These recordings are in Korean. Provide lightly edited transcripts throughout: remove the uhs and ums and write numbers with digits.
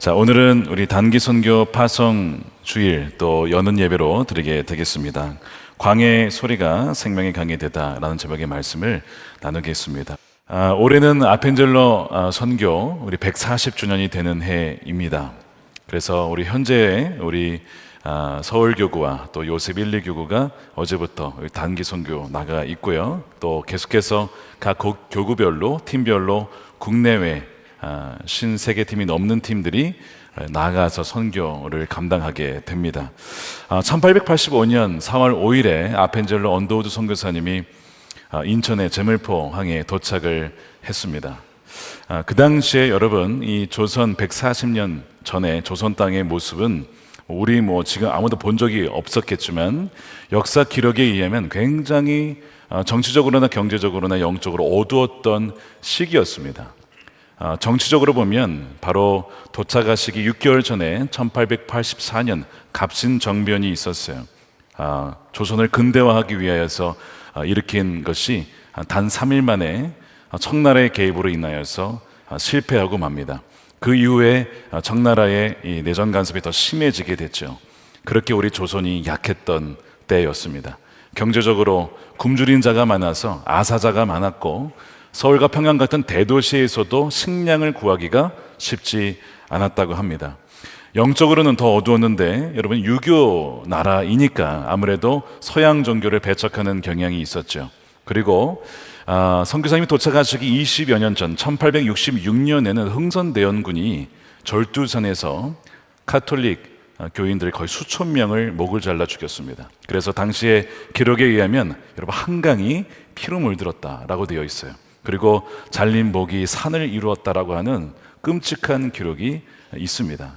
자, 오늘은 우리 단기 선교 파송 주일 또 여는 예배로 드리게 되겠습니다. 광야의 소리가 생명의 강이 되다라는 제목의 말씀을 나누겠습니다. 올해는 아펜젤러 선교 우리 140주년이 되는 해입니다. 그래서 우리 현재 우리 서울교구와 또 요셉 1, 2교구가 어제부터 단기 선교 나가 있고요. 또 계속해서 각 교구별로 팀별로 국내외 53개 팀이 넘는 팀들이 나아가서 선교를 감당하게 됩니다. 1885년 4월 5일에 아펜젤러 언더우드 선교사님이 인천의 제물포항에 도착을 했습니다. 그 당시에 여러분, 이 조선 140년 전에 조선 땅의 모습은 우리 지금 아무도 본 적이 없었겠지만 역사 기록에 의하면 굉장히 정치적으로나 경제적으로나 영적으로 어두웠던 시기였습니다. 정치적으로 보면 바로 도착하시기 6개월 전에 1884년 갑신정변이 있었어요. 조선을 근대화하기 위하여서 일으킨 것이 단 3일 만에 청나라의 개입으로 인하여서 실패하고 맙니다. 그 이후에 청나라의 이 내전 간섭이 더 심해지게 됐죠. 그렇게 우리 조선이 약했던 때였습니다. 경제적으로 굶주린 자가 많아서 아사자가 많았고 서울과 평양 같은 대도시에서도 식량을 구하기가 쉽지 않았다고 합니다. 영적으로는 더 어두웠는데 여러분, 유교 나라이니까 아무래도 서양 종교를 배척하는 경향이 있었죠. 그리고 선교사님이 도착하시기 20여 년 전 1866년에는 흥선대원군이 절두산에서 카톨릭 교인들 거의 수천 명을 목을 잘라 죽였습니다. 그래서 당시의 기록에 의하면 여러분, 한강이 피로 물들었다라고 되어 있어요. 그리고 잘린 목이 산을 이루었다라고 하는 끔찍한 기록이 있습니다.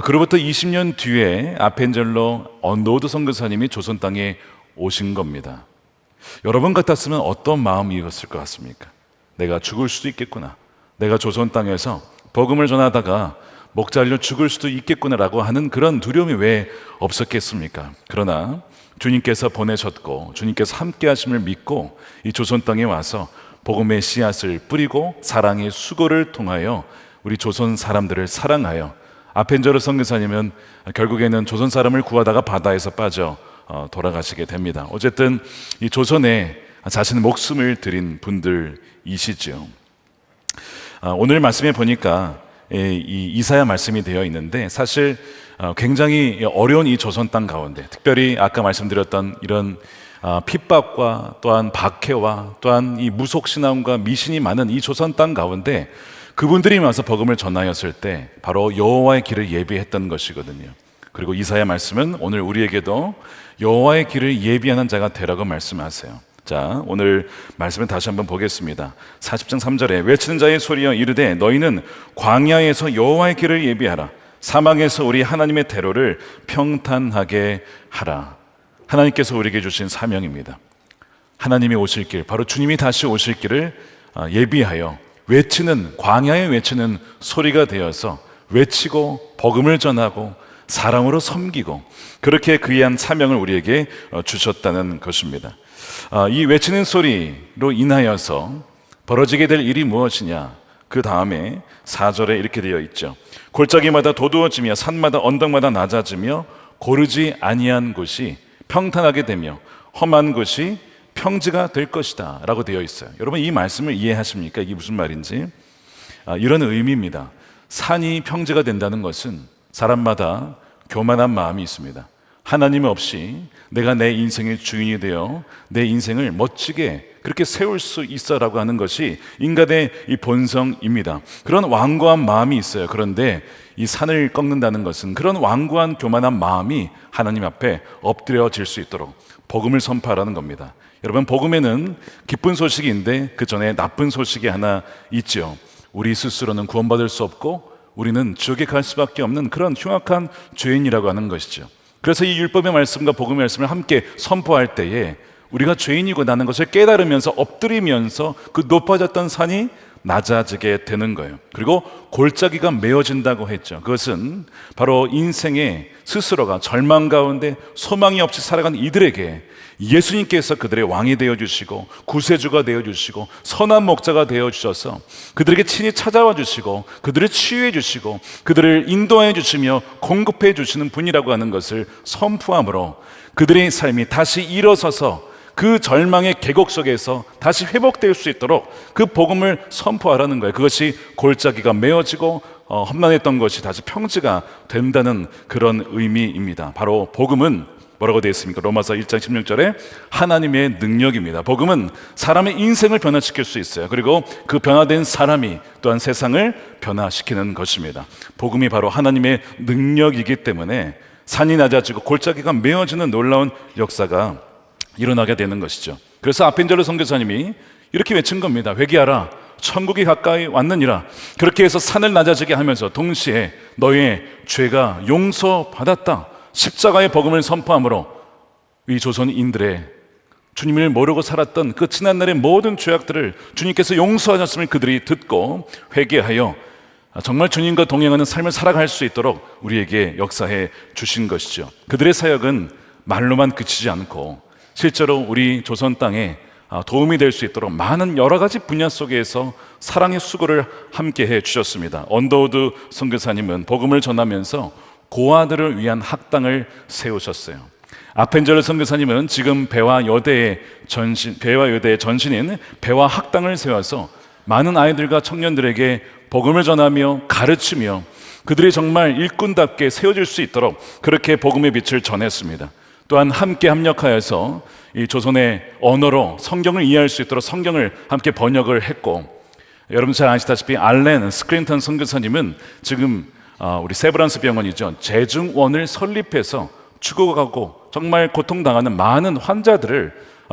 그로부터 20년 뒤에 아펜젤러 언더우드 선교사님이 조선 땅에 오신 겁니다. 여러분 같았으면 어떤 마음이었을 것 같습니까? 내가 죽을 수도 있겠구나, 내가 조선 땅에서 복음을 전하다가 목 잘려 죽을 수도 있겠구나라고 하는 그런 두려움이 왜 없었겠습니까? 그러나 주님께서 보내셨고 주님께서 함께 하심을 믿고 이 조선 땅에 와서 복음의 씨앗을 뿌리고 사랑의 수고를 통하여 우리 조선 사람들을 사랑하여 아펜젤러 선교사님은 결국에는 조선 사람을 구하다가 바다에서 빠져 돌아가시게 됩니다. 어쨌든 이 조선에 자신의 목숨을 드린 분들이시죠. 오늘 말씀에 보니까 이 이사야 말씀이 되어 있는데 사실 굉장히 어려운 이 조선 땅 가운데, 특별히 아까 말씀드렸던 이런 핍박과 또한 박해와 또한 이 무속신앙과 미신이 많은 이 조선 땅 가운데 그분들이 와서 복음을 전하였을 때 바로 여호와의 길을 예비했던 것이거든요. 그리고 이사야 말씀은 오늘 우리에게도 여호와의 길을 예비하는 자가 되라고 말씀하세요. 자, 오늘 말씀을 다시 한번 보겠습니다. 40장 3절에 외치는 자의 소리여 이르되 너희는 광야에서 여호와의 길을 예비하라, 사막에서 우리 하나님의 대로를 평탄하게 하라. 하나님께서 우리에게 주신 사명입니다. 하나님이 오실 길, 바로 주님이 다시 오실 길을 예비하여 외치는, 광야에 외치는 소리가 되어서 외치고 복음을 전하고 사랑으로 섬기고 그렇게 귀한 사명을 우리에게 주셨다는 것입니다. 이 외치는 소리로 인하여서 벌어지게 될 일이 무엇이냐? 그 다음에 4절에 이렇게 되어 있죠. 골짜기마다 도두어지며 산마다 언덕마다 낮아지며 고르지 아니한 곳이 평탄하게 되며 험한 곳이 평지가 될 것이다 라고 되어 있어요. 여러분, 이 말씀을 이해하십니까? 이게 무슨 말인지? 이런 의미입니다. 산이 평지가 된다는 것은 사람마다 교만한 마음이 있습니다. 하나님 없이 내가 내 인생의 주인이 되어 내 인생을 멋지게 그렇게 세울 수 있어라고 하는 것이 인간의 이 본성입니다. 그런 완고한 마음이 있어요. 그런데 이 산을 꺾는다는 것은 그런 완고한 교만한 마음이 하나님 앞에 엎드려질 수 있도록 복음을 선포하라는 겁니다. 여러분, 복음에는 기쁜 소식인데 그 전에 나쁜 소식이 하나 있죠. 우리 스스로는 구원받을 수 없고 우리는 지옥에 갈 수밖에 없는 그런 흉악한 죄인이라고 하는 것이죠. 그래서 이 율법의 말씀과 복음의 말씀을 함께 선포할 때에 우리가 죄인이고 나는 것을 깨달으면서 엎드리면서 그 높아졌던 산이 낮아지게 되는 거예요. 그리고 골짜기가 메어진다고 했죠. 그것은 바로 인생의 스스로가 절망 가운데 소망이 없이 살아가는 이들에게 예수님께서 그들의 왕이 되어주시고 구세주가 되어주시고 선한 목자가 되어주셔서 그들에게 친히 찾아와 주시고 그들을 치유해 주시고 그들을 인도해 주시며 공급해 주시는 분이라고 하는 것을 선포함으로 그들의 삶이 다시 일어서서 그 절망의 계곡 속에서 다시 회복될 수 있도록 그 복음을 선포하라는 거예요. 그것이 골짜기가 메어지고 험난했던 것이 다시 평지가 된다는 그런 의미입니다. 바로 복음은 뭐라고 되어 있습니까? 로마서 1장 16절에 하나님의 능력입니다. 복음은 사람의 인생을 변화시킬 수 있어요. 그리고 그 변화된 사람이 또한 세상을 변화시키는 것입니다. 복음이 바로 하나님의 능력이기 때문에 산이 낮아지고 골짜기가 메어지는 놀라운 역사가 일어나게 되는 것이죠. 그래서 아펜젤로 선교사님이 이렇게 외친 겁니다. 회개하라, 천국이 가까이 왔느니라. 그렇게 해서 산을 낮아지게 하면서 동시에 너의 죄가 용서받았다, 십자가의 복음을 선포함으로 이 조선인들의 주님을 모르고 살았던 그 지난날의 모든 죄악들을 주님께서 용서하셨음을 그들이 듣고 회개하여 정말 주님과 동행하는 삶을 살아갈 수 있도록 우리에게 역사해 주신 것이죠. 그들의 사역은 말로만 그치지 않고 실제로 우리 조선 땅에 도움이 될 수 있도록 많은 여러 가지 분야 속에서 사랑의 수고를 함께 해 주셨습니다. 언더우드 선교사님은 복음을 전하면서 고아들을 위한 학당을 세우셨어요. 아펜젤러 선교사님은 지금 배와 여대의 전신인 배와 학당을 세워서 많은 아이들과 청년들에게 복음을 전하며 가르치며 그들이 정말 일꾼답게 세워질 수 있도록 그렇게 복음의 빛을 전했습니다. 또한 함께 합력하여서 이 조선의 언어로 성경을 이해할 수 있도록 성경을 함께 번역을 했고, 여러분 잘 아시다시피 알렌 스크린턴 선교사님은 지금 우리 세브란스 병원이죠, 재중원을 설립해서 죽어가고 정말 고통당하는 많은 환자들을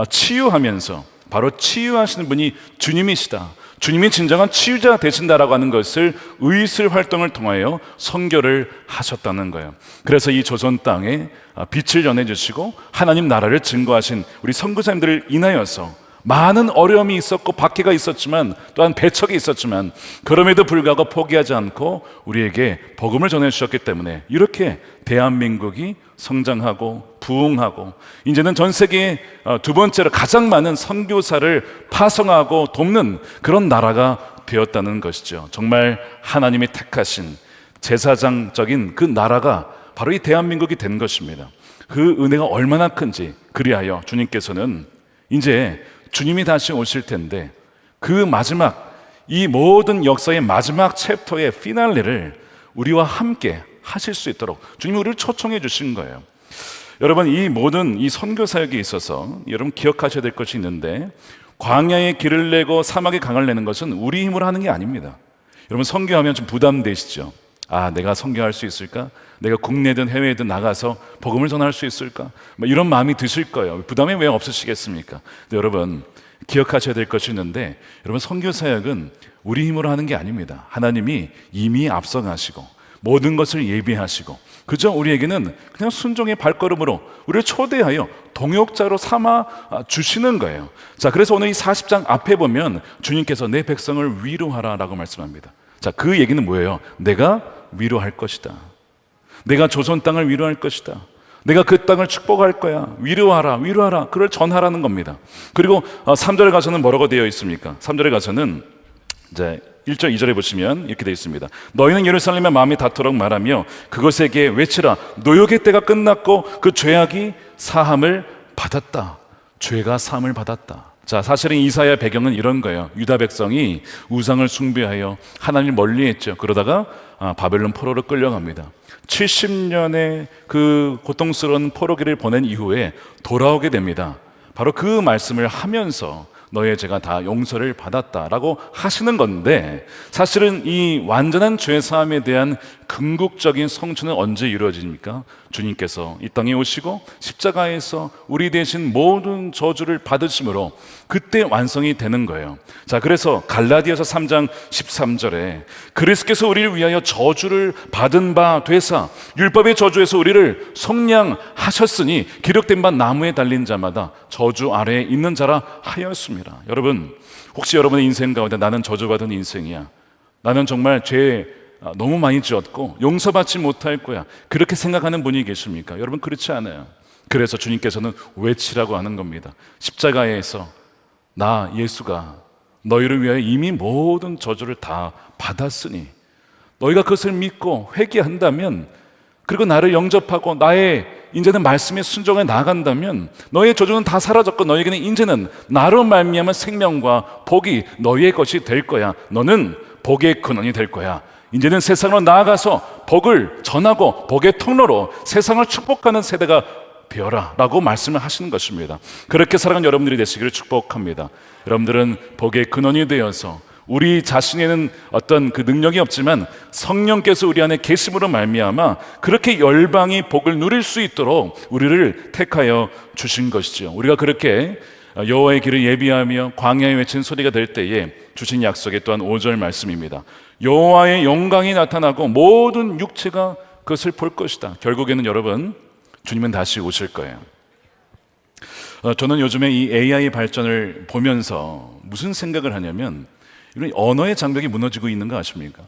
치유하면서 바로 치유하시는 분이 주님이시다, 주님이 진정한 치유자 되신다라고 하는 것을 의술 활동을 통하여 선교를 하셨다는 거예요. 그래서 이 조선 땅에 빛을 전해주시고 하나님 나라를 증거하신 우리 선교사님들을 인하여서 많은 어려움이 있었고 박해가 있었지만 또한 배척이 있었지만 그럼에도 불구하고 포기하지 않고 우리에게 복음을 전해주셨기 때문에 이렇게 대한민국이 성장하고 부흥하고 이제는 전 세계에 두 번째로 가장 많은 선교사를 파송하고 돕는 그런 나라가 되었다는 것이죠. 정말 하나님이 택하신 제사장적인 그 나라가 바로 이 대한민국이 된 것입니다. 그 은혜가 얼마나 큰지, 그리하여 주님께서는 이제 주님이 다시 오실 텐데 그 마지막, 이 모든 역사의 마지막 챕터의 피날레를 우리와 함께 하실 수 있도록 주님이 우리를 초청해 주신 거예요. 여러분, 이 모든 이 선교 사역에 있어서 여러분 기억하셔야 될 것이 있는데, 광야에 길을 내고 사막에 강을 내는 것은 우리 힘으로 하는 게 아닙니다. 여러분, 선교하면 좀 부담되시죠? 아, 내가 선교할 수 있을까? 내가 국내든 해외든 나가서 복음을 전할 수 있을까? 이런 마음이 드실 거예요. 부담이 왜 없으시겠습니까? 근데 여러분, 기억하셔야 될 것이 있는데, 여러분, 선교 사역은 우리 힘으로 하는 게 아닙니다. 하나님이 이미 앞서가시고 모든 것을 예비하시고 그저 우리에게는 그냥 순종의 발걸음으로 우리를 초대하여 동역자로 삼아 주시는 거예요. 자, 그래서 오늘 이 40장 앞에 보면 주님께서 내 백성을 위로하라 라고 말씀합니다. 자, 그 얘기는 뭐예요? 내가 위로할 것이다. 내가 조선 땅을 위로할 것이다. 내가 그 땅을 축복할 거야. 위로하라, 위로하라. 그걸 전하라는 겁니다. 그리고 3절에 가서는 뭐라고 되어 있습니까? 3절에 가서는 이제 1절 2절에 보시면 이렇게 되어 있습니다. 너희는 예루살렘의 마음이 닿도록 말하며 그것에게 외치라. 노역의 때가 끝났고 그 죄악이 사함을 받았다. 죄가 사함을 받았다. 자, 사실은 이사야 배경은 이런 거예요. 유다 백성이 우상을 숭배하여 하나님을 멀리했죠. 그러다가 바벨론 포로로 끌려갑니다. 70년의 그 고통스러운 포로기를 보낸 이후에 돌아오게 됩니다. 바로 그 말씀을 하면서 너의 죄가 다 용서를 받았다라고 하시는 건데, 사실은 이 완전한 죄 사함에 대한 궁극적인 성취는 언제 이루어집니까? 주님께서 이 땅에 오시고 십자가에서 우리 대신 모든 저주를 받으심으로 그때 완성이 되는 거예요. 자, 그래서 갈라디아서 3장 13절에 그리스도께서 우리를 위하여 저주를 받은 바 되사 율법의 저주에서 우리를 속량하셨으니 기록된 바 나무에 달린 자마다 저주 아래에 있는 자라 하였습니다. 여러분, 혹시 여러분의 인생 가운데 나는 저주받은 인생이야, 나는 정말 죄 너무 많이 지었고 용서받지 못할 거야, 그렇게 생각하는 분이 계십니까? 여러분, 그렇지 않아요. 그래서 주님께서는 외치라고 하는 겁니다. 십자가에서 나 예수가 너희를 위하여 이미 모든 저주를 다 받았으니 너희가 그것을 믿고 회개한다면, 그리고 나를 영접하고 나의 이제는 말씀에 순종해 나간다면 너희의 저주는 다 사라졌고 너희에게는 이제는 나로 말미암은 생명과 복이 너희의 것이 될 거야. 너는 복의 근원이 될 거야. 이제는 세상으로 나아가서 복을 전하고 복의 통로로 세상을 축복하는 세대가 되어라 라고 말씀을 하시는 것입니다. 그렇게 살아가는 여러분들이 되시기를 축복합니다. 여러분들은 복의 근원이 되어서 우리 자신에는 어떤 그 능력이 없지만 성령께서 우리 안에 계심으로 말미암아 그렇게 열방이 복을 누릴 수 있도록 우리를 택하여 주신 것이죠. 우리가 그렇게 여호와의 길을 예비하며 광야에 외친 소리가 될 때에 주신 약속의 또한 5절 말씀입니다. 여호와의 영광이 나타나고 모든 육체가 그것을 볼 것이다. 결국에는 여러분, 주님은 다시 오실 거예요. 저는 요즘에 이 AI 발전을 보면서 무슨 생각을 하냐면, 이런 언어의 장벽이 무너지고 있는 거 아십니까?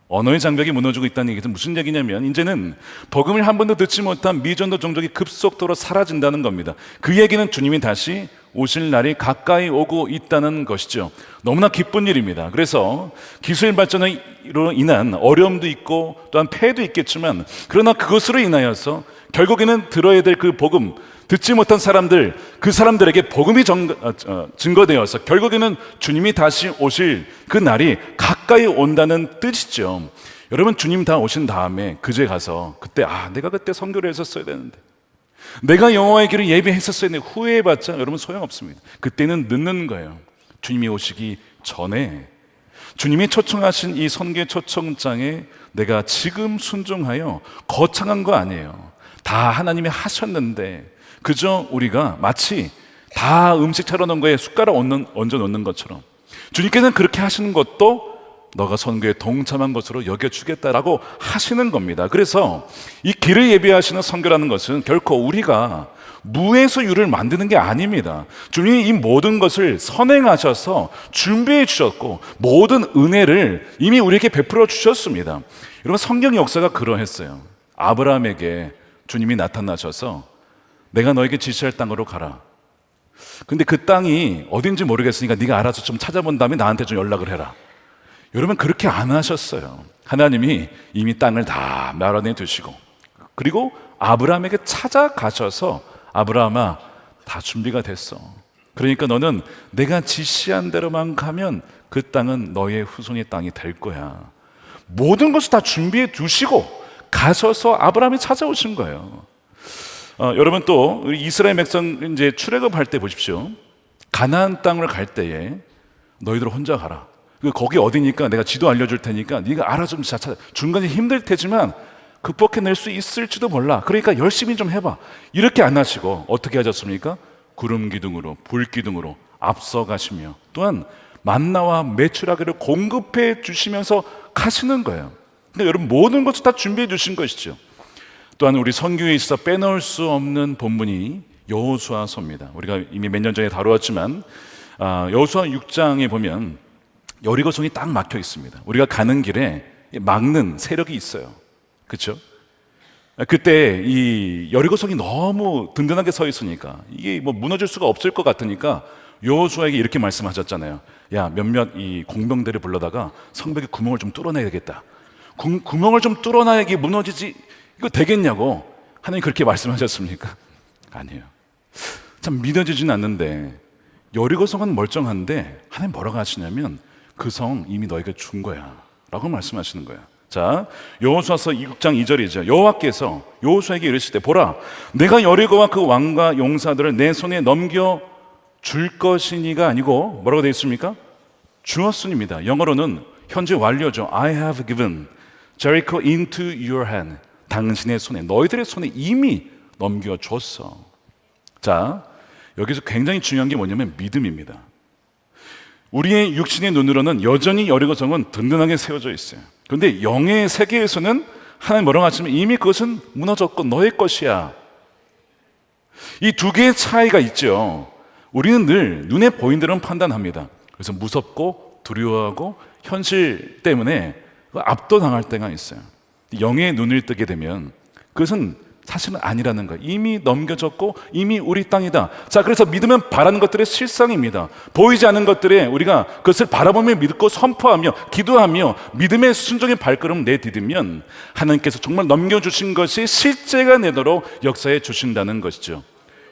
언어의 장벽이 무너지고 있다는 얘기는 무슨 얘기냐면, 이제는 복음을 한 번도 듣지 못한 미전도 종족이 급속도로 사라진다는 겁니다. 그 얘기는 주님이 다시 오실 날이 가까이 오고 있다는 것이죠. 너무나 기쁜 일입니다. 그래서 기술 발전으로 인한 어려움도 있고 또한 폐해도 있겠지만, 그러나 그것으로 인하여서 결국에는 들어야 될 그 복음, 듣지 못한 사람들, 그 사람들에게 복음이 증거되어서 결국에는 주님이 다시 오실 그 날이 가까이 온다는 뜻이죠. 여러분, 주님 다 오신 다음에 그제 가서 그때 내가 그때 선교를 했었어야 되는데, 내가 여호와의 길을 예비했었어야 되는데 후회해봤자 여러분 소용없습니다. 그때는 늦는 거예요. 주님이 오시기 전에 주님이 초청하신 이 선교의 초청장에 내가 지금 순종하여 거창한 거 아니에요. 다 하나님이 하셨는데 그저 우리가 마치 다 음식 차려놓은 거에 숟가락 얹어 놓는 것처럼 주님께서는 그렇게 하시는 것도 너가 선교에 동참한 것으로 여겨주겠다라고 하시는 겁니다. 그래서 이 길을 예비하시는 선교라는 것은 결코 우리가 무에서 유를 만드는 게 아닙니다. 주님이 이 모든 것을 선행하셔서 준비해 주셨고 모든 은혜를 이미 우리에게 베풀어 주셨습니다. 여러분, 성경의 역사가 그러했어요. 아브라함에게 주님이 나타나셔서 내가 너에게 지시할 땅으로 가라. 근데 그 땅이 어딘지 모르겠으니까 네가 알아서 좀 찾아본 다음에 나한테 좀 연락을 해라. 여러분, 그렇게 안 하셨어요. 하나님이 이미 땅을 다 마련해 두시고, 그리고 아브라함에게 찾아가셔서 아브라함아, 다 준비가 됐어. 그러니까 너는 내가 지시한 대로만 가면 그 땅은 너의 후손의 땅이 될 거야. 모든 것을 다 준비해 두시고 가셔서 아브라함이 찾아오신 거예요. 여러분, 또 우리 이스라엘 백성 이제 출애굽할 때 보십시오. 가나안 땅을 갈 때에 너희들 혼자 가라. 거기 어디니까 내가 지도 알려줄 테니까 네가 알아 좀 찾아. 중간에 힘들 테지만 극복해낼 수 있을지도 몰라. 그러니까 열심히 좀 해봐. 이렇게 안 하시고 어떻게 하셨습니까? 구름 기둥으로, 불 기둥으로 앞서가시며 또한 만나와 메추라기를 공급해 주시면서 가시는 거예요. 근데 여러분, 모든 것을 다 준비해 주신 것이죠. 또한 우리 선교에 있어 빼놓을 수 없는 본문이 여호수아서입니다. 우리가 이미 몇 년 전에 다루었지만 여호수아 6장에 보면 여리고성이 딱 막혀 있습니다. 우리가 가는 길에 막는 세력이 있어요. 그렇죠? 그때 이 여리고성이 너무 든든하게 서 있으니까 이게 뭐 무너질 수가 없을 것 같으니까 여호수아에게 이렇게 말씀하셨잖아요. 야, 몇몇 이 공병대를 불러다가 성벽에 구멍을 좀 뚫어내야겠다. 구멍을 좀 뚫어놔야 이게 무너지지. 이거 되겠냐고 하나님 그렇게 말씀하셨습니까? 아니에요. 참 믿어지진 않는데 여리고성은 멀쩡한데 하나님 뭐라고 하시냐면 그 성 이미 너에게 준 거야 라고 말씀하시는 거야. 자, 여호수아서 6장 2절이죠. 여호와께서 여호수아에게 이르시되 보라, 내가 여리고와 그 왕과 용사들을 내 손에 넘겨 줄 것이니가 아니고 뭐라고 되어 있습니까? 주었으니입니다. 영어로는 현재 완료죠. I have given Jericho into your hand. 당신의 손에, 너희들의 손에 이미 넘겨줬어. 자, 여기서 굉장히 중요한 게 뭐냐면 믿음입니다. 우리의 육신의 눈으로는 여전히 여리고성은 든든하게 세워져 있어요. 그런데 영의 세계에서는 하나님 뭐라고 하시면 이미 그것은 무너졌고 너의 것이야. 이 두 개의 차이가 있죠. 우리는 늘 눈에 보이는 대로 판단합니다. 그래서 무섭고 두려워하고 현실 때문에 압도당할 때가 있어요. 영의 눈을 뜨게 되면 그것은 사실은 아니라는 거예요. 이미 넘겨졌고 이미 우리 땅이다. 자, 그래서 믿으면 바라는 것들의 실상입니다. 보이지 않는 것들에 우리가 그것을 바라보며 믿고 선포하며 기도하며 믿음의 순종의 발걸음을 내디디면 하나님께서 정말 넘겨주신 것이 실제가 되도록 역사해 주신다는 것이죠.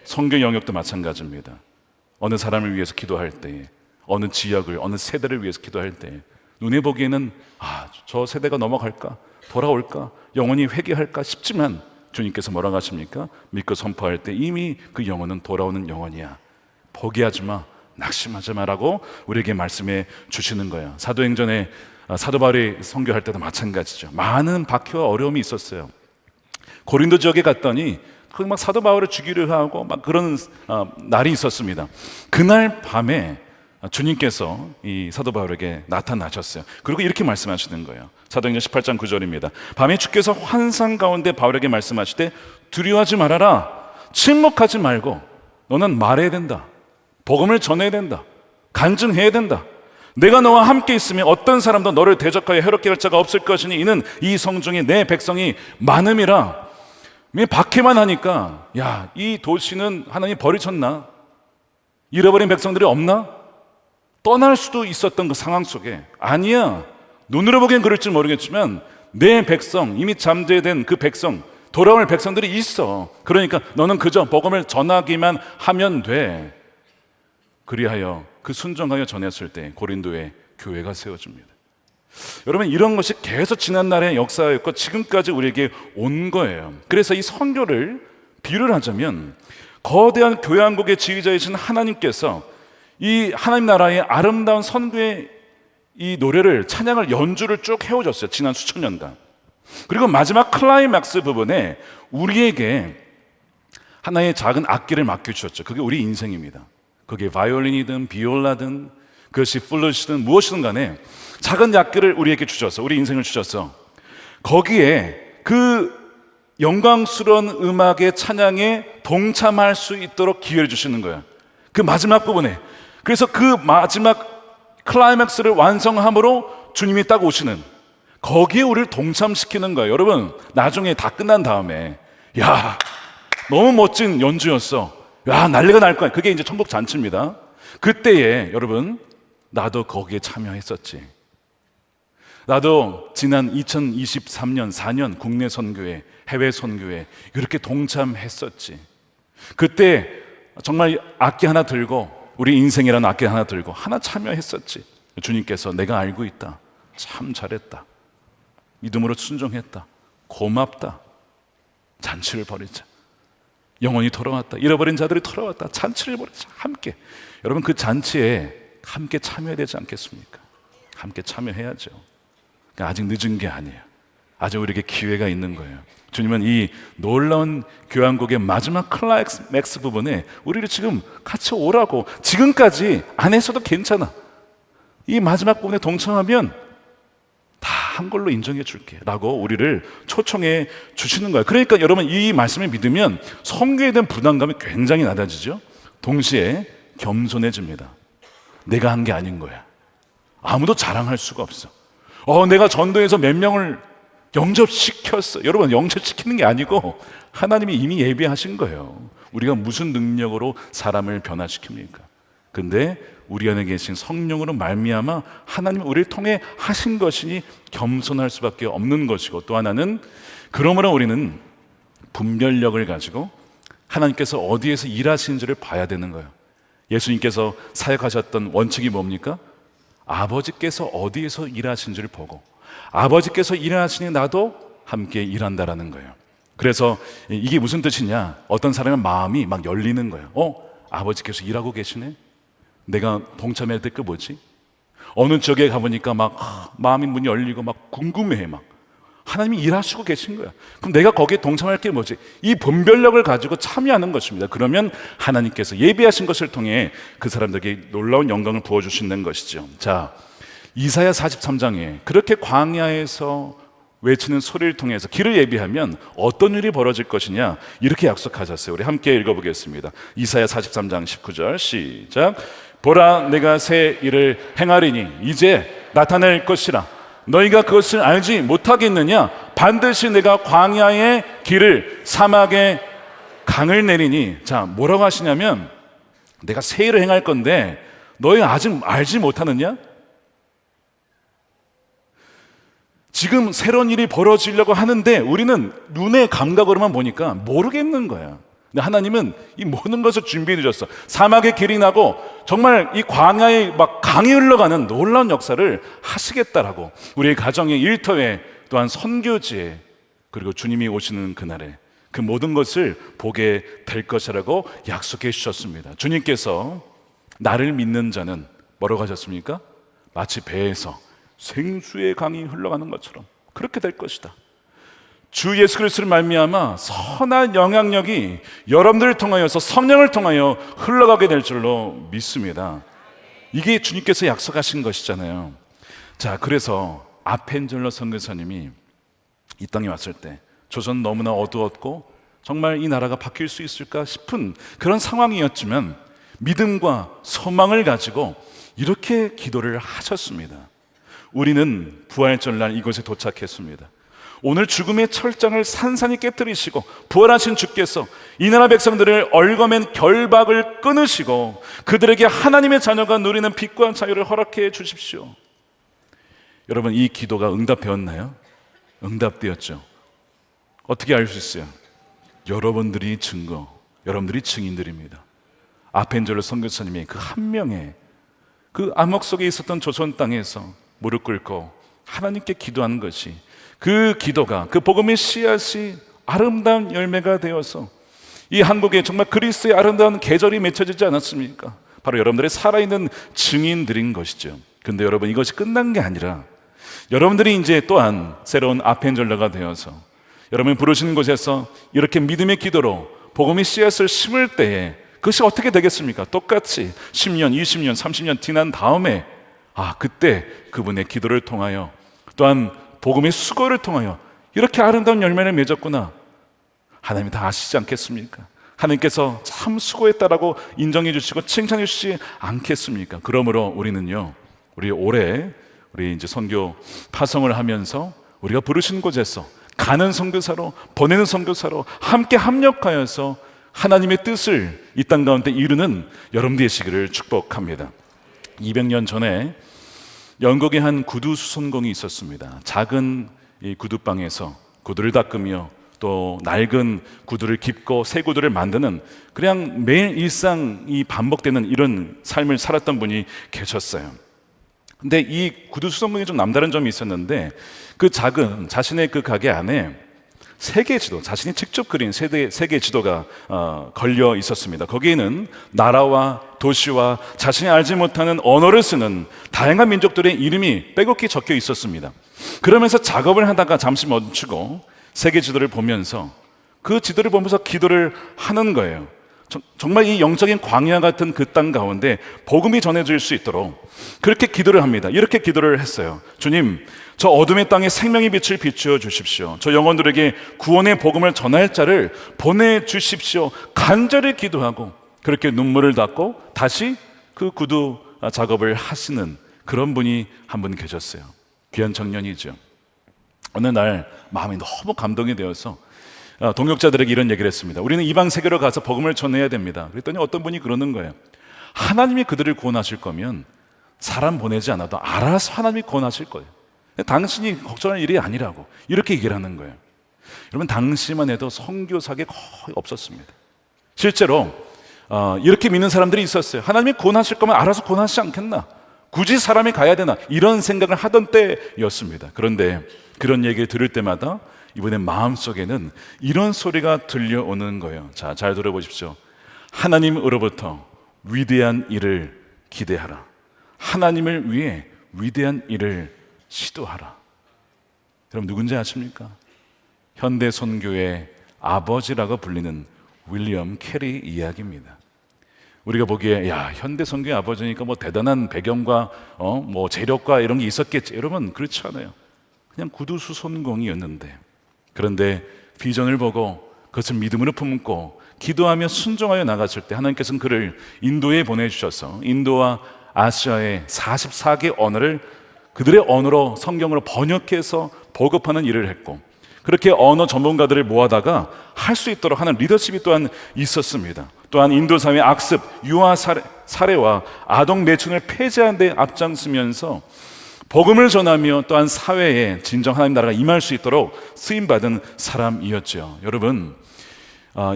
성경 영역도 마찬가지입니다. 어느 사람을 위해서 기도할 때, 어느 지역을, 어느 세대를 위해서 기도할 때 눈에 보기에는 저 세대가 넘어갈까? 돌아올까? 영원히 회개할까? 싶지만 주님께서 뭐라고 하십니까? 믿고 선포할 때 이미 그 영혼은 돌아오는 영혼이야. 포기하지 마, 낙심하지 마라고 우리에게 말씀해 주시는 거예요. 사도행전에 사도 바울이 선교할 때도 마찬가지죠. 많은 박해와 어려움이 있었어요. 고린도 지역에 갔더니 막 사도 바울을 죽이려 하고 막 그런 날이 있었습니다. 그날 밤에 주님께서 이 사도 바울에게 나타나셨어요. 그리고 이렇게 말씀하시는 거예요. 사도행전 18장 9절입니다. 밤에 주께서 환상 가운데 바울에게 말씀하시되 두려워하지 말아라. 침묵하지 말고 너는 말해야 된다. 복음을 전해야 된다. 간증해야 된다. 내가 너와 함께 있으면 어떤 사람도 너를 대적하여 해롭게 할 자가 없을 것이니 이는 이 성중에 내 백성이 많음이라. 박해만 하니까 이 도시는 하나님이 버리셨나? 잃어버린 백성들이 없나? 떠날 수도 있었던 그 상황 속에 아니야, 눈으로 보기엔 그럴지 모르겠지만 내 백성, 이미 잠재된 그 백성, 돌아올 백성들이 있어. 그러니까 너는 그저 복음을 전하기만 하면 돼. 그리하여 그 순종하여 전했을 때 고린도에 교회가 세워집니다. 여러분, 이런 것이 계속 지난날의 역사였고 지금까지 우리에게 온 거예요. 그래서 이 선교를 비유를 하자면 거대한 교회왕국의 지휘자이신 하나님께서 이 하나님 나라의 아름다운 선교의 이 노래를, 찬양을, 연주를 쭉 해오셨어요. 지난 수천 년간. 그리고 마지막 클라이맥스 부분에 우리에게 하나의 작은 악기를 맡겨주셨죠. 그게 우리 인생입니다. 그게 바이올린이든 비올라든 그것이 플룻이든 무엇이든 간에 작은 악기를 우리에게 주셨어. 우리 인생을 주셨어. 거기에 그 영광스러운 음악의 찬양에 동참할 수 있도록 기회를 주시는 거예요. 그 마지막 부분에. 그래서 그 마지막 클라이맥스를 완성함으로 주님이 딱 오시는, 거기에 우리를 동참시키는 거예요. 여러분, 나중에 다 끝난 다음에 너무 멋진 연주였어, 난리가 날 거야. 그게 이제 천국 잔치입니다. 그때에 여러분, 나도 거기에 참여했었지. 나도 지난 2023년 4년 국내 선교회, 해외 선교회 이렇게 동참했었지. 그때 정말 악기 하나 들고, 우리 인생이라는 악기 하나 들고 하나 참여했었지. 주님께서 내가 알고 있다, 참 잘했다, 믿음으로 순종했다, 고맙다, 잔치를 벌이자, 영혼이 돌아왔다, 잃어버린 자들이 돌아왔다, 잔치를 벌이자. 함께, 여러분, 그 잔치에 함께 참여해야 되지 않겠습니까? 함께 참여해야죠. 그러니까 아직 늦은 게 아니에요. 아직 우리에게 기회가 있는 거예요. 주님은 이 놀라운 교환국의 마지막 클라이맥스 부분에 우리를 지금 같이 오라고, 지금까지 안 했어도 괜찮아, 이 마지막 부분에 동참하면 다 한 걸로 인정해 줄게 라고 우리를 초청해 주시는 거예요. 그러니까 여러분, 이 말씀을 믿으면 선교에 대한 부담감이 굉장히 낮아지죠. 동시에 겸손해집니다. 내가 한 게 아닌 거야. 아무도 자랑할 수가 없어. 내가 전도해서 몇 명을 영접시켰어. 여러분, 영접시키는 게 아니고 하나님이 이미 예비하신 거예요. 우리가 무슨 능력으로 사람을 변화시킵니까? 근데 우리 안에 계신 성령으로 말미암아 하나님이 우리를 통해 하신 것이니 겸손할 수밖에 없는 것이고, 또 하나는 그러므로 우리는 분별력을 가지고 하나님께서 어디에서 일하시는지를 봐야 되는 거예요. 예수님께서 사역하셨던 원칙이 뭡니까? 아버지께서 어디에서 일하시는지를 보고 아버지께서 일하시니 나도 함께 일한다라는 거예요. 그래서 이게 무슨 뜻이냐? 어떤 사람의 마음이 막 열리는 거예요. 아버지께서 일하고 계시네? 내가 동참해야 될 게 뭐지? 어느 지역에 가보니까 막 마음이 문이 열리고 막 궁금해. 막 하나님이 일하시고 계신 거야. 그럼 내가 거기에 동참할 게 뭐지? 이 분별력을 가지고 참여하는 것입니다. 그러면 하나님께서 예비하신 것을 통해 그 사람들에게 놀라운 영광을 부어주시는 것이죠. 자, 이사야 43장에 그렇게 광야에서 외치는 소리를 통해서 길을 예비하면 어떤 일이 벌어질 것이냐, 이렇게 약속하셨어요. 우리 함께 읽어보겠습니다. 이사야 43장 19절 시작. 보라, 내가 새 일을 행하리니 이제 나타낼 것이라. 너희가 그것을 알지 못하겠느냐? 반드시 내가 광야의 길을, 사막에 강을 내리니. 자, 뭐라고 하시냐면 내가 새 일을 행할 건데 너희 아직 알지 못하느냐? 지금 새로운 일이 벌어지려고 하는데 우리는 눈의 감각으로만 보니까 모르겠는 거야. 근데 하나님은 이 모든 것을 준비해 주셨어. 사막의 길이 나고 정말 이 광야에 막 강이 흘러가는 놀라운 역사를 하시겠다라고. 우리의 가정의 일터에, 또한 선교지에, 그리고 주님이 오시는 그날에 그 모든 것을 보게 될 것이라고 약속해 주셨습니다. 주님께서 나를 믿는 자는 뭐라고 하셨습니까? 마치 배에서 생수의 강이 흘러가는 것처럼 그렇게 될 것이다. 주 예수 그리스도를 말미암아 선한 영향력이 여러분들을 통하여서 성령을 통하여 흘러가게 될 줄로 믿습니다. 이게 주님께서 약속하신 것이잖아요. 자, 그래서 아펜젤러 선교사님이 이 땅에 왔을 때 조선 너무나 어두웠고 정말 이 나라가 바뀔 수 있을까 싶은 그런 상황이었지만 믿음과 소망을 가지고 이렇게 기도를 하셨습니다. 우리는 부활절날 이곳에 도착했습니다. 오늘 죽음의 철장을 산산히 깨뜨리시고 부활하신 주께서 이 나라 백성들을 얽어맨 결박을 끊으시고 그들에게 하나님의 자녀가 누리는 빛과 자유를 허락해 주십시오. 여러분, 이 기도가 응답되었나요? 응답되었죠. 어떻게 알 수 있어요? 여러분들이 증거, 여러분들이 증인들입니다. 아펜젤러 선교사님이 그 한 명의 그 암흑 속에 있었던 조선 땅에서 무릎 꿇고 하나님께 기도하는 것이, 그 기도가, 그 복음의 씨앗이 아름다운 열매가 되어서 이 한국에 정말 그리스도의 아름다운 계절이 맺혀지지 않았습니까? 바로 여러분들의 살아있는 증인들인 것이죠. 근데 여러분, 이것이 끝난 게 아니라 여러분들이 이제 또한 새로운 아펜젤러가 되어서 여러분이 부르시는 곳에서 이렇게 믿음의 기도로 복음의 씨앗을 심을 때에 그것이 어떻게 되겠습니까? 똑같이 10년, 20년, 30년 지난 다음에 그때 그분의 기도를 통하여 또한 복음의 수고를 통하여 이렇게 아름다운 열매를 맺었구나. 하나님이 다 아시지 않겠습니까? 하나님께서 참 수고했다라고 인정해 주시고 칭찬해 주시지 않겠습니까? 그러므로 우리는요, 우리 올해 우리 이제 선교 파송을 하면서 우리가 부르신 곳에서 가는 선교사로, 보내는 선교사로 함께 합력하여서 하나님의 뜻을 이 땅 가운데 이루는 여러분 되시기를 축복합니다. 200년 전에 영국의 한 구두 수선공이 있었습니다. 작은 이 구두방에서 구두를 닦으며 또 낡은 구두를 깁고 새 구두를 만드는 그냥 매일 일상이 반복되는 이런 삶을 살았던 분이 계셨어요. 근데 이 구두 수선공이 좀 남다른 점이 있었는데 그 작은 자신의 그 가게 안에 세계 지도, 자신이 직접 그린 세계 지도가 걸려 있었습니다. 거기에는 나라와 도시와 자신이 알지 못하는 언어를 쓰는 다양한 민족들의 이름이 빼곡히 적혀 있었습니다. 그러면서 작업을 하다가 잠시 멈추고 세계 지도를 보면서 그 지도를 보면서 기도를 하는 거예요. 정말 이 영적인 광야 같은 그 땅 가운데 복음이 전해질 수 있도록 그렇게 기도를 합니다. 이렇게 기도를 했어요. 주님, 저 어둠의 땅에 생명의 빛을 비추어 주십시오. 저 영혼들에게 구원의 복음을 전할 자를 보내주십시오. 간절히 기도하고 그렇게 눈물을 닦고 다시 그 구두 작업을 하시는 그런 분이 한 분 계셨어요. 귀한 청년이죠. 어느 날 마음이 너무 감동이 되어서 동역자들에게 이런 얘기를 했습니다. 우리는 이방 세계로 가서 복음을 전해야 됩니다. 그랬더니 어떤 분이 그러는 거예요. 하나님이 그들을 구원하실 거면 사람 보내지 않아도 알아서 하나님이 구원하실 거예요. 당신이 걱정할 일이 아니라고 이렇게 얘기를 하는 거예요. 여러분, 당시만 해도 선교사가 거의 없었습니다. 실제로 이렇게 믿는 사람들이 있었어요. 하나님이 구원하실 거면 알아서 구원하시지 않겠나? 굳이 사람이 가야 되나? 이런 생각을 하던 때였습니다. 그런데 그런 얘기를 들을 때마다 이분의 마음속에는 이런 소리가 들려오는 거예요. 자, 잘 들어보십시오. 하나님으로부터 위대한 일을 기대하라. 하나님을 위해 위대한 일을 시도하라. 여러분 누군지 아십니까? 현대 선교의 아버지라고 불리는 윌리엄 캐리 이야기입니다. 우리가 보기에 야 현대 선교의 아버지니까 뭐 대단한 배경과 뭐 재력과 이런 게 있었겠지. 여러분 그렇지 않아요. 그냥 구두수선공이었는데, 그런데 비전을 보고 그것을 믿음으로 품고 기도하며 순종하여 나갔을 때 하나님께서는 그를 인도에 보내주셔서 인도와 아시아의 44개 언어를 그들의 언어로 성경으로 번역해서 보급하는 일을 했고, 그렇게 언어 전문가들을 모아다가 할 수 있도록 하는 리더십이 또한 있었습니다. 또한 인도 사회의 악습, 유아 살해와 아동 매춘을 폐지하는 데 앞장서면서 복음을 전하며 또한 사회에 진정 하나님 나라가 임할 수 있도록 쓰임받은 사람이었죠. 여러분,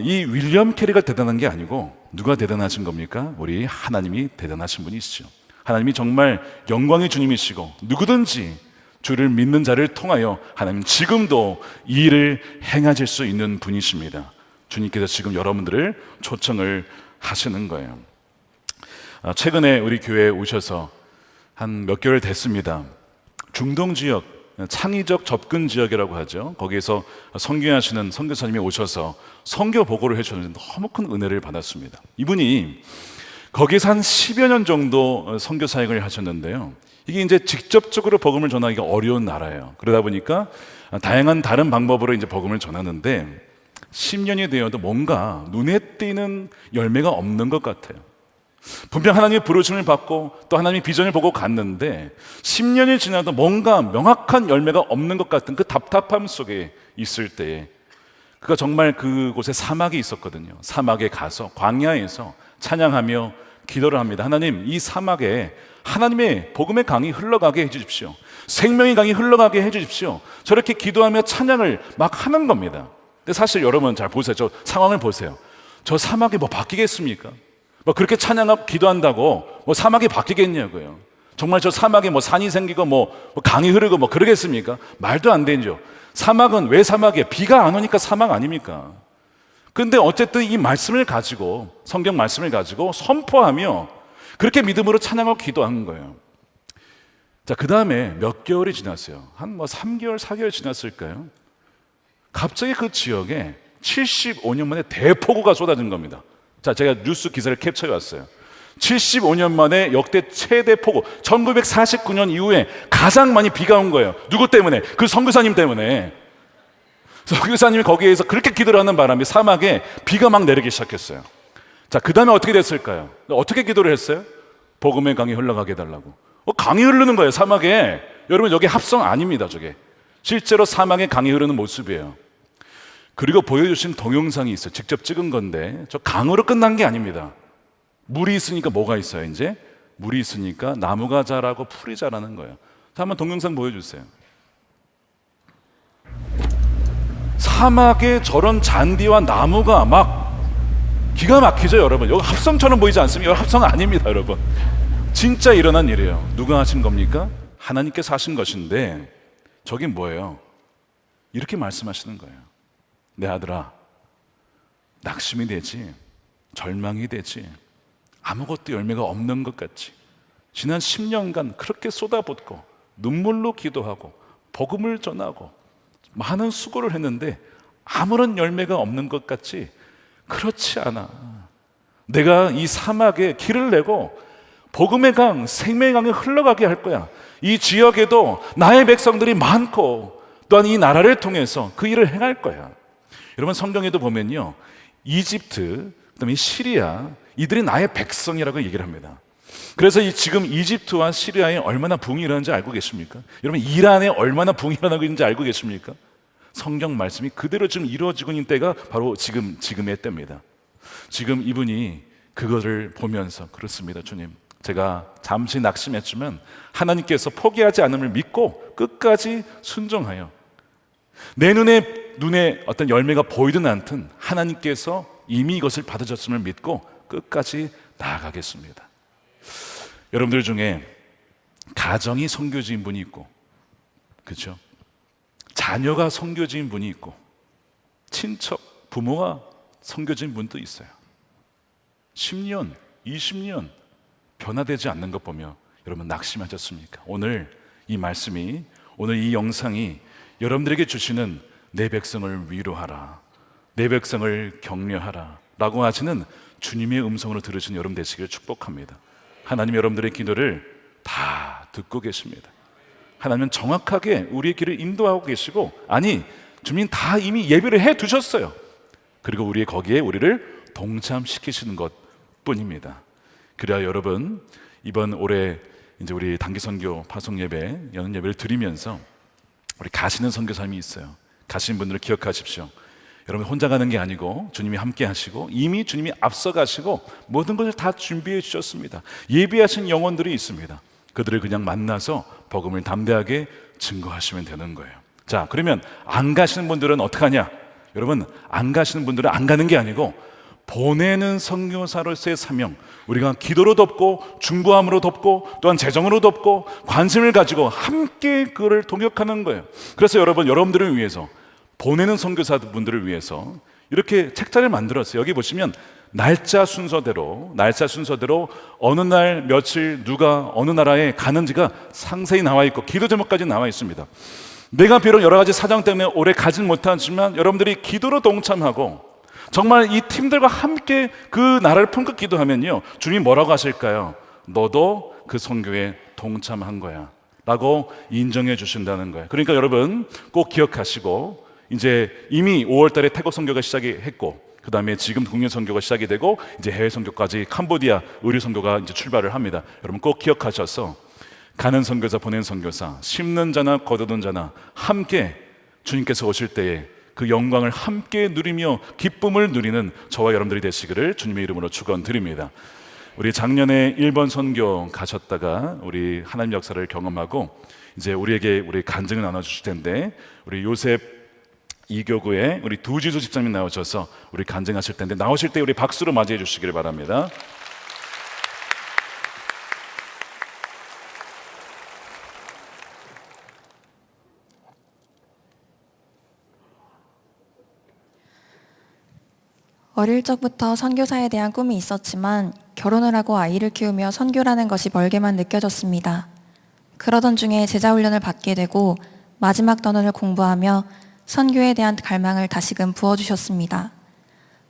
이 윌리엄 캐리가 대단한 게 아니고 누가 대단하신 겁니까? 우리 하나님이 대단하신 분이시죠. 하나님이 정말 영광의 주님이시고 누구든지 주를 믿는 자를 통하여 하나님 지금도 이 일을 행하실 수 있는 분이십니다. 주님께서 지금 여러분들을 초청을 하시는 거예요. 최근에 우리 교회에 오셔서 한 몇 개월 됐습니다. 중동 지역, 창의적 접근 지역이라고 하죠. 거기에서 선교하시는 선교사님이 오셔서 선교 보고를 해주셨는데 너무 큰 은혜를 받았습니다. 이분이 거기서 한 10여 년 정도 선교 사역을 하셨는데요. 이게 이제 직접적으로 복음을 전하기가 어려운 나라예요. 그러다 보니까 다양한 다른 방법으로 이제 복음을 전하는데 10년이 되어도 뭔가 눈에 띄는 열매가 없는 것 같아요. 분명 하나님의 부르심을 받고 또 하나님의 비전을 보고 갔는데 10년이 지나도 뭔가 명확한 열매가 없는 것 같은 그 답답함 속에 있을 때에 그가 정말 그곳에 사막이 있었거든요. 사막에 가서 광야에서 찬양하며 기도를 합니다. 하나님, 이 사막에 하나님의 복음의 강이 흘러가게 해주십시오. 생명의 강이 흘러가게 해주십시오. 저렇게 기도하며 찬양을 막 하는 겁니다. 근데 사실 여러분 잘 보세요. 저 상황을 보세요. 저 사막이 뭐 바뀌겠습니까? 뭐 그렇게 찬양하고 기도한다고 뭐 사막이 바뀌겠냐고요. 정말 저 사막에 뭐 산이 생기고 뭐 강이 흐르고 뭐 그러겠습니까? 말도 안 되죠. 사막은 왜 사막이에요? 비가 안 오니까 사막 아닙니까? 근데 어쨌든 이 말씀을 가지고, 성경 말씀을 가지고 선포하며 그렇게 믿음으로 찬양하고 기도한 거예요. 자, 그 다음에 몇 개월이 지났어요. 한 뭐 3개월, 4개월 지났을까요? 갑자기 그 지역에 75년 만에 대폭우가 쏟아진 겁니다. 자, 제가 뉴스 기사를 캡처해 왔어요. 75년 만에 역대 최대 폭우, 1949년 이후에 가장 많이 비가 온 거예요. 누구 때문에? 그 선교사님 때문에. 선교사님이 거기에서 그렇게 기도를 하는 바람에 사막에 비가 막 내리기 시작했어요. 자, 그 다음에 어떻게 됐을까요? 어떻게 기도를 했어요? 복음의 강이 흘러가게 해달라고. 강이 흐르는 거예요, 사막에. 여러분, 여기 합성 아닙니다, 저게. 실제로 사막에 강이 흐르는 모습이에요. 그리고 보여주신 동영상이 있어요. 직접 찍은 건데, 저 강으로 끝난 게 아닙니다. 물이 있으니까 뭐가 있어요, 이제? 물이 있으니까 나무가 자라고 풀이 자라는 거예요. 자, 한번 동영상 보여주세요. 사막에 저런 잔디와 나무가 막 기가 막히죠, 여러분. 여기 합성처럼 보이지 않습니까? 여기 합성 아닙니다, 여러분. 진짜 일어난 일이에요. 누가 하신 겁니까? 하나님께서 하신 것인데, 저게 뭐예요? 이렇게 말씀하시는 거예요. 내 아들아, 낙심이 되지, 절망이 되지, 아무것도 열매가 없는 것 같지. 지난 10년간 그렇게 쏟아붓고 눈물로 기도하고 복음을 전하고 많은 수고를 했는데 아무런 열매가 없는 것 같지? 그렇지 않아. 내가 이 사막에 길을 내고 복음의 강, 생명의 강이 흘러가게 할 거야. 이 지역에도 나의 백성들이 많고 또한 이 나라를 통해서 그 일을 행할 거야. 여러분, 성경에도 보면요, 이집트, 그다음에 시리아, 이들이 나의 백성이라고 얘기를 합니다. 그래서 지금 이집트와 시리아에 얼마나 붕이 일어나는지 알고 계십니까? 여러분, 이란에 얼마나 붕이 일어나고 있는지 알고 계십니까? 성경 말씀이 그대로 지금 이루어지고 있는 때가 바로 지금의 때입니다. 지금 이분이 그거를 보면서, 그렇습니다, 주님, 제가 잠시 낙심했지만 하나님께서 포기하지 않음을 믿고 끝까지 순종하여 내 눈에 어떤 열매가 보이든 않든 하나님께서 이미 이것을 받으셨음을 믿고 끝까지 나아가겠습니다. 여러분들 중에 가정이 선교지인 분이 있고, 그렇죠? 자녀가 선교지인 분이 있고, 친척, 부모가 선교지인 분도 있어요. 10년, 20년 변화되지 않는 것 보며 여러분 낙심하셨습니까? 오늘 이 말씀이, 오늘 이 영상이 여러분들에게 주시는 내 백성을 위로하라, 내 백성을 격려하라 라고 하시는 주님의 음성으로 들으신 여러분 되시길 축복합니다. 하나님 여러분들의 기도를 다 듣고 계십니다. 하나님은 정확하게 우리의 길을 인도하고 계시고, 아니 주님 다 이미 예비를 해 두셨어요. 그리고 거기에 우리를 동참시키시는 것 뿐입니다. 그래야 여러분, 이번 올해 이제 우리 단기 선교 파송 예배, 연은 예배를 드리면서 우리 가시는 선교사님이 있어요. 가시는 분들을 기억하십시오. 여러분 혼자 가는 게 아니고 주님이 함께 하시고, 이미 주님이 앞서 가시고 모든 것을 다 준비해 주셨습니다. 예비하신 영혼들이 있습니다. 그들을 그냥 만나서 복음을 담대하게 증거하시면 되는 거예요. 자, 그러면 안 가시는 분들은 어떡하냐? 여러분, 안 가시는 분들은 안 가는 게 아니고 보내는 선교사로서의 사명, 우리가 기도로 돕고 중보함으로 돕고 또한 재정으로 돕고 관심을 가지고 함께 그를 동역하는 거예요. 그래서 여러분들을 위해서, 보내는 선교사분들을 위해서 이렇게 책자를 만들었어요. 여기 보시면 날짜 순서대로 어느 날 며칠 누가 어느 나라에 가는지가 상세히 나와 있고 기도 제목까지 나와 있습니다. 내가 비록 여러 가지 사정 때문에 오래 가진 못하지만 여러분들이 기도로 동참하고 정말 이 팀들과 함께 그 나라를 품고 기도하면요, 주님이 뭐라고 하실까요? 너도 그 선교에 동참한 거야 라고 인정해 주신다는 거예요. 그러니까 여러분 꼭 기억하시고, 이제 이미 5월 달에 태국 선교가 시작이 했고, 그 다음에 지금 국내 선교가 시작이 되고, 이제 해외 선교까지 캄보디아 의류 선교가 이제 출발을 합니다. 여러분 꼭 기억하셔서 가는 선교사, 보내는 선교사, 심는 자나 거두는 자나 함께 주님께서 오실 때에 그 영광을 함께 누리며 기쁨을 누리는 저와 여러분들이 되시기를 주님의 이름으로 축원드립니다. 우리 작년에 일본 선교 가셨다가 우리 하나님 역사를 경험하고 이제 우리에게 우리 간증을 나눠주실 텐데, 우리 요셉 이교구의 우리 두지수 집사님 나오셔서 우리 간증하실 텐데, 나오실 때 우리 박수로 맞이해 주시기를 바랍니다. 어릴 적부터 선교사에 대한 꿈이 있었지만 결혼을 하고 아이를 키우며 선교라는 것이 멀게만 느껴졌습니다. 그러던 중에 제자훈련을 받게 되고 마지막 단원을 공부하며 선교에 대한 갈망을 다시금 부어주셨습니다.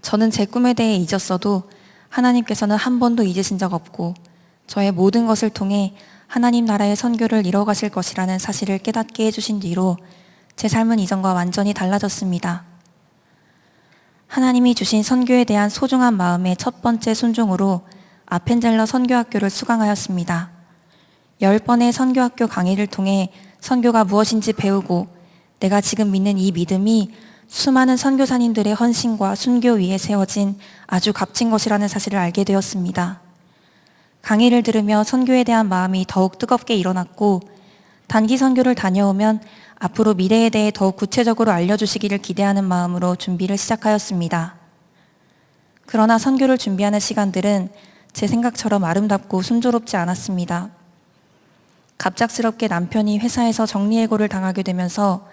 저는 제 꿈에 대해 잊었어도 하나님께서는 한 번도 잊으신 적 없고 저의 모든 것을 통해 하나님 나라의 선교를 이뤄가실 것이라는 사실을 깨닫게 해주신 뒤로 제 삶은 이전과 완전히 달라졌습니다. 하나님이 주신 선교에 대한 소중한 마음의 첫 번째 순종으로 아펜젤러 선교학교를 수강하였습니다. 10번의 선교학교 강의를 통해 선교가 무엇인지 배우고 내가 지금 믿는 이 믿음이 수많은 선교사님들의 헌신과 순교 위에 세워진 아주 값진 것이라는 사실을 알게 되었습니다. 강의를 들으며 선교에 대한 마음이 더욱 뜨겁게 일어났고, 단기 선교를 다녀오면 앞으로 미래에 대해 더욱 구체적으로 알려주시기를 기대하는 마음으로 준비를 시작하였습니다. 그러나 선교를 준비하는 시간들은 제 생각처럼 아름답고 순조롭지 않았습니다. 갑작스럽게 남편이 회사에서 정리해고를 당하게 되면서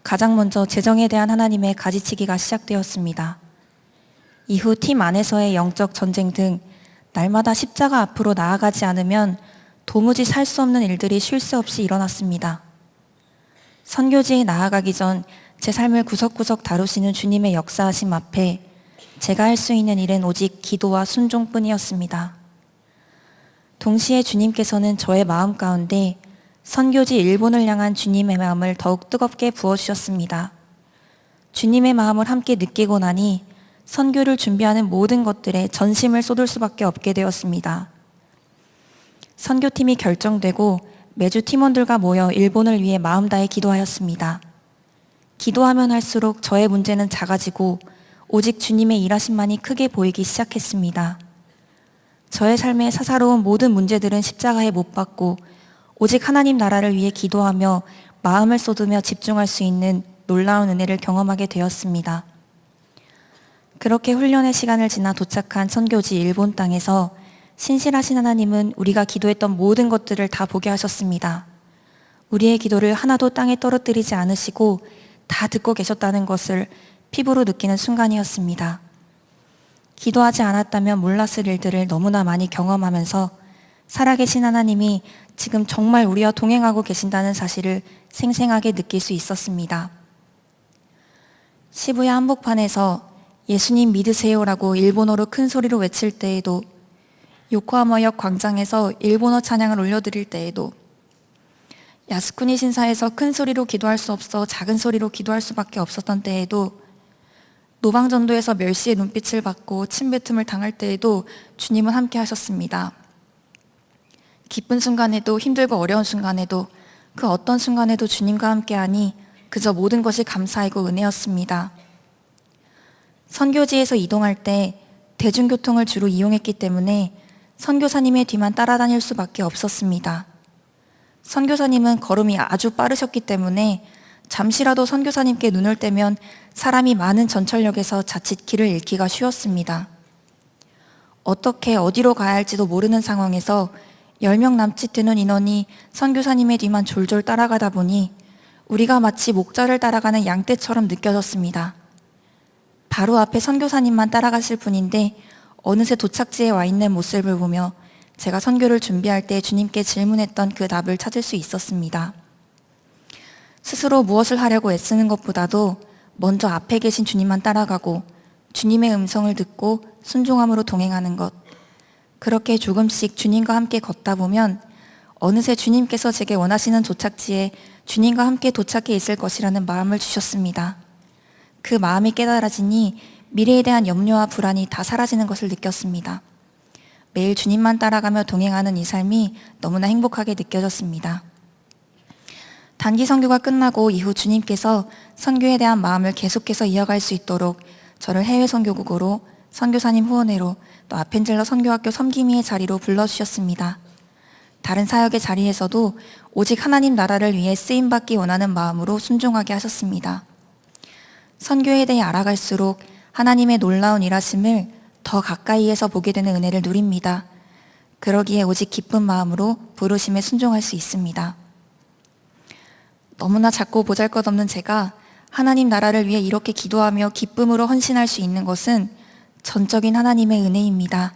가장 먼저 재정에 대한 하나님의 가지치기가 시작되었습니다. 이후 팀 안에서의 영적 전쟁 등 날마다 십자가 앞으로 나아가지 않으면 도무지 살 수 없는 일들이 쉴 새 없이 일어났습니다. 선교지에 나아가기 전 제 삶을 구석구석 다루시는 주님의 역사하심 앞에 제가 할 수 있는 일은 오직 기도와 순종뿐이었습니다. 동시에 주님께서는 저의 마음 가운데 선교지 일본을 향한 주님의 마음을 더욱 뜨겁게 부어주셨습니다. 주님의 마음을 함께 느끼고 나니 선교를 준비하는 모든 것들에 전심을 쏟을 수밖에 없게 되었습니다. 선교팀이 결정되고 매주 팀원들과 모여 일본을 위해 마음 다해 기도하였습니다. 기도하면 할수록 저의 문제는 작아지고 오직 주님의 일하심만이 크게 보이기 시작했습니다. 저의 삶의 사사로운 모든 문제들은 십자가에 못 박고 오직 하나님 나라를 위해 기도하며 마음을 쏟으며 집중할 수 있는 놀라운 은혜를 경험하게 되었습니다. 그렇게 훈련의 시간을 지나 도착한 선교지 일본 땅에서 신실하신 하나님은 우리가 기도했던 모든 것들을 다 보게 하셨습니다. 우리의 기도를 하나도 땅에 떨어뜨리지 않으시고 다 듣고 계셨다는 것을 피부로 느끼는 순간이었습니다. 기도하지 않았다면 몰랐을 일들을 너무나 많이 경험하면서 살아계신 하나님이 지금 정말 우리와 동행하고 계신다는 사실을 생생하게 느낄 수 있었습니다. 시부야 한복판에서 예수님 믿으세요라고 일본어로 큰 소리로 외칠 때에도, 요코하마역 광장에서 일본어 찬양을 올려드릴 때에도, 야스쿠니 신사에서 큰 소리로 기도할 수 없어 작은 소리로 기도할 수밖에 없었던 때에도, 노방전도에서 멸시의 눈빛을 받고 침뱉음을 당할 때에도 주님은 함께 하셨습니다. 기쁜 순간에도 힘들고 어려운 순간에도 그 어떤 순간에도 주님과 함께하니 그저 모든 것이 감사이고 은혜였습니다. 선교지에서 이동할 때 대중교통을 주로 이용했기 때문에 선교사님의 뒤만 따라다닐 수밖에 없었습니다. 선교사님은 걸음이 아주 빠르셨기 때문에 잠시라도 선교사님께 눈을 떼면 사람이 많은 전철역에서 자칫 길을 잃기가 쉬웠습니다. 어떻게 어디로 가야 할지도 모르는 상황에서 10명 남짓 되는 인원이 선교사님의 뒤만 졸졸 따라가다 보니 우리가 마치 목자를 따라가는 양떼처럼 느껴졌습니다. 바로 앞에 선교사님만 따라갔을 뿐인데 어느새 도착지에 와 있는 모습을 보며 제가 선교를 준비할 때 주님께 질문했던 그 답을 찾을 수 있었습니다. 스스로 무엇을 하려고 애쓰는 것보다도 먼저 앞에 계신 주님만 따라가고 주님의 음성을 듣고 순종함으로 동행하는 것, 그렇게 조금씩 주님과 함께 걷다 보면 어느새 주님께서 제게 원하시는 도착지에 주님과 함께 도착해 있을 것이라는 마음을 주셨습니다. 그 마음이 깨달아지니 미래에 대한 염려와 불안이 다 사라지는 것을 느꼈습니다. 매일 주님만 따라가며 동행하는 이 삶이 너무나 행복하게 느껴졌습니다. 단기 선교가 끝나고 이후 주님께서 선교에 대한 마음을 계속해서 이어갈 수 있도록 저를 해외 선교국으로, 선교사님 후원회로, 또 아펜젤러 선교학교 섬김이의 자리로 불러주셨습니다. 다른 사역의 자리에서도 오직 하나님 나라를 위해 쓰임받기 원하는 마음으로 순종하게 하셨습니다. 선교에 대해 알아갈수록 하나님의 놀라운 일하심을 더 가까이에서 보게 되는 은혜를 누립니다. 그러기에 오직 기쁜 마음으로 부르심에 순종할 수 있습니다. 너무나 작고 보잘것없는 제가 하나님 나라를 위해 이렇게 기도하며 기쁨으로 헌신할 수 있는 것은 전적인 하나님의 은혜입니다.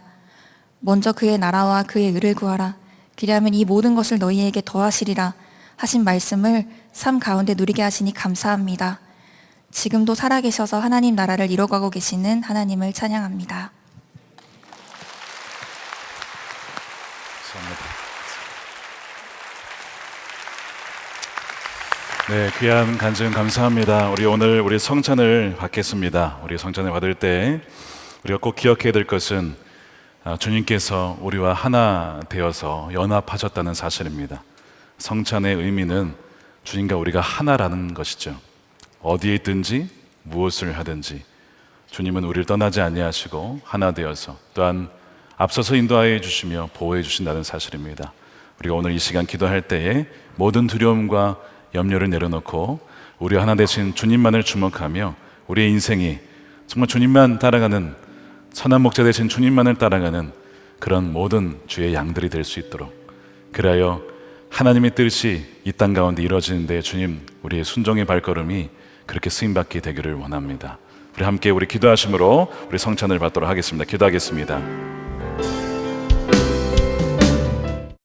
먼저 그의 나라와 그의 의를 구하라. 그리하면 이 모든 것을 너희에게 더하시리라 하신 말씀을 삶 가운데 누리게 하시니 감사합니다. 지금도 살아계셔서 하나님 나라를 이뤄가고 계시는 하나님을 찬양합니다. 네, 귀한 간증 감사합니다. 우리 성찬을 받겠습니다. 우리 성찬을 받을 때 우리가 꼭 기억해야 될 것은 주님께서 우리와 하나 되어서 연합하셨다는 사실입니다. 성찬의 의미는 주님과 우리가 하나라는 것이죠. 어디에 있든지 무엇을 하든지 주님은 우리를 떠나지 아니하시고 하나 되어서 또한 앞서서 인도하여 주시며 보호해 주신다는 사실입니다. 우리가 오늘 이 시간 기도할 때에 모든 두려움과 염려를 내려놓고 우리 하나 되신 주님만을 주목하며 우리의 인생이 정말 주님만 따라가는, 선한 목자 되신 주님만을 따라가는 그런 모든 주의 양들이 될 수 있도록, 그리하여 하나님의 뜻이 이 땅 가운데 이루어지는 데 주님 우리의 순종의 발걸음이 그렇게 쓰임받게 되기를 원합니다. 우리 함께 우리 기도하심으로 우리 성찬을 받도록 하겠습니다. 기도하겠습니다.